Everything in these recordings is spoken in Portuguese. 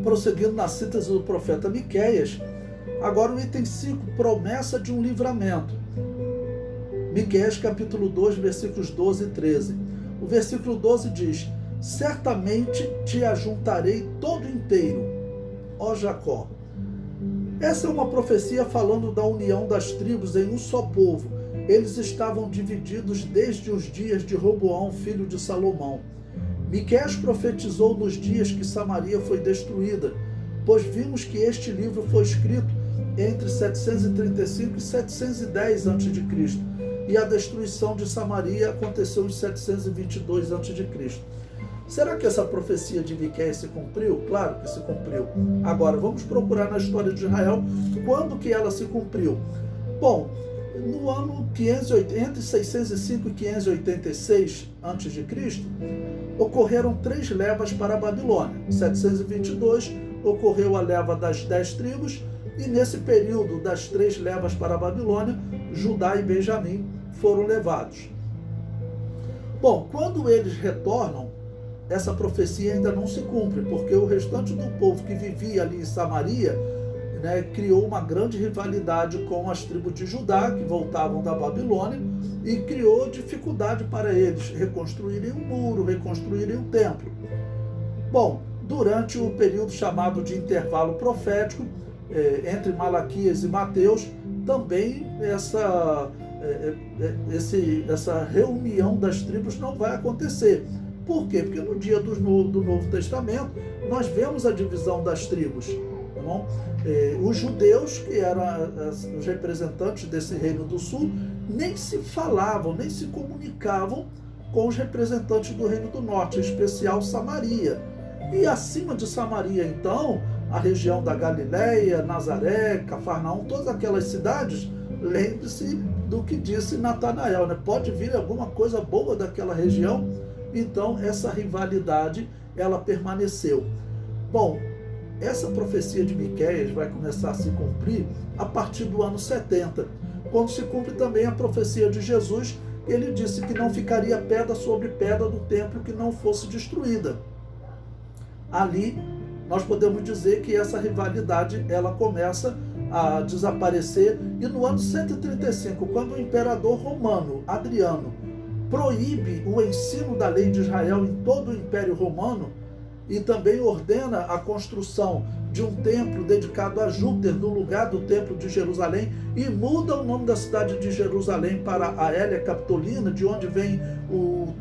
prosseguindo na síntese do profeta Miqueias, agora o item 5, promessa de um livramento. Miqueias capítulo 2, versículos 12 e 13. O versículo 12 diz: certamente te ajuntarei todo inteiro, ó Jacó. Essa é uma profecia falando da união das tribos em um só povo. Eles estavam divididos desde os dias de Roboão, filho de Salomão. Miqueias profetizou nos dias que Samaria foi destruída, pois vimos que este livro foi escrito entre 735 e 710 a.C., e a destruição de Samaria aconteceu em 722 a.C. Será que essa profecia de Miqueias se cumpriu? Claro que se cumpriu. Agora, vamos procurar na história de Israel quando que ela se cumpriu. Bom, no ano 580, entre 605 e 586 a.C., ocorreram 3 levas para a Babilônia. Em 722 ocorreu a leva das 10 tribos, e nesse período das 3 levas para a Babilônia, Judá e Benjamim foram levados. Bom, quando eles retornam, essa profecia ainda não se cumpre, porque o restante do povo que vivia ali em Samaria, criou uma grande rivalidade com as tribos de Judá, que voltavam da Babilônia, e criou dificuldade para eles reconstruírem um muro, reconstruírem um templo. Bom, durante o período chamado de intervalo profético, entre Malaquias e Mateus, também essa reunião das tribos não vai acontecer. Por quê? Porque no dia do Novo Testamento, nós vemos a divisão das tribos. Tá bom? Os judeus, que eram os representantes desse reino do sul, nem se falavam, nem se comunicavam com os representantes do reino do norte, em especial Samaria. E acima de Samaria, então, a região da Galileia, Nazaré, Cafarnaum, todas aquelas cidades, lembre-se do que disse Natanael, pode vir alguma coisa boa daquela região. Então, essa rivalidade, ela permaneceu. Bom, essa profecia de Miqueias vai começar a se cumprir a partir do ano 70, quando se cumpre também a profecia de Jesus. Ele disse que não ficaria pedra sobre pedra do templo que não fosse destruída. Ali, nós podemos dizer que essa rivalidade, ela começa a desaparecer, e no ano 135, quando o imperador romano, Adriano, proíbe o ensino da lei de Israel em todo o Império Romano, e também ordena a construção de um templo dedicado a Júpiter no lugar do templo de Jerusalém, e muda o nome da cidade de Jerusalém para Aélia Capitolina, de onde vem o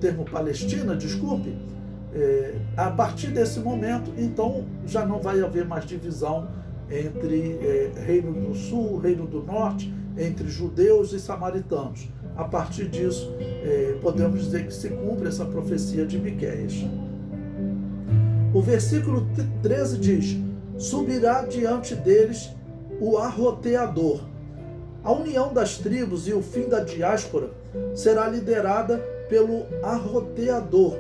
termo Palestina, desculpe. A partir desse momento, então, já não vai haver mais divisão entre Reino do Sul, Reino do Norte, entre judeus e samaritanos. A partir disso, podemos dizer que se cumpre essa profecia de Miqueias. O versículo 13 diz: subirá diante deles o arroteador. A união das tribos e o fim da diáspora será liderada pelo arroteador,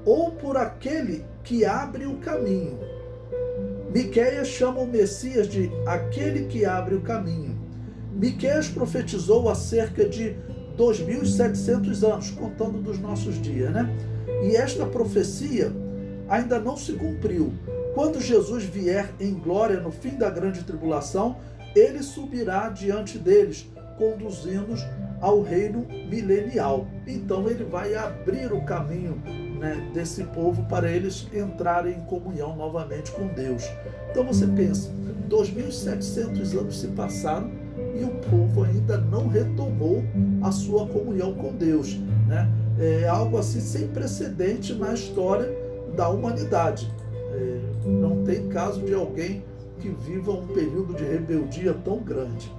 ou por aquele que abre o caminho. Miqueias chama o Messias de aquele que abre o caminho. Miqueias profetizou há cerca de 2.700 anos, contando dos nossos dias, E esta profecia ainda não se cumpriu. Quando Jesus vier em glória no fim da grande tribulação, ele subirá diante deles, conduzindo-os ao reino milenial. Então ele vai abrir o caminho desse povo para eles entrarem em comunhão novamente com Deus. Então você pensa, 2.700 anos se passaram e o povo ainda não retomou a sua comunhão com Deus. É algo assim sem precedente na história da humanidade. Não tem caso de alguém que viva um período de rebeldia tão grande.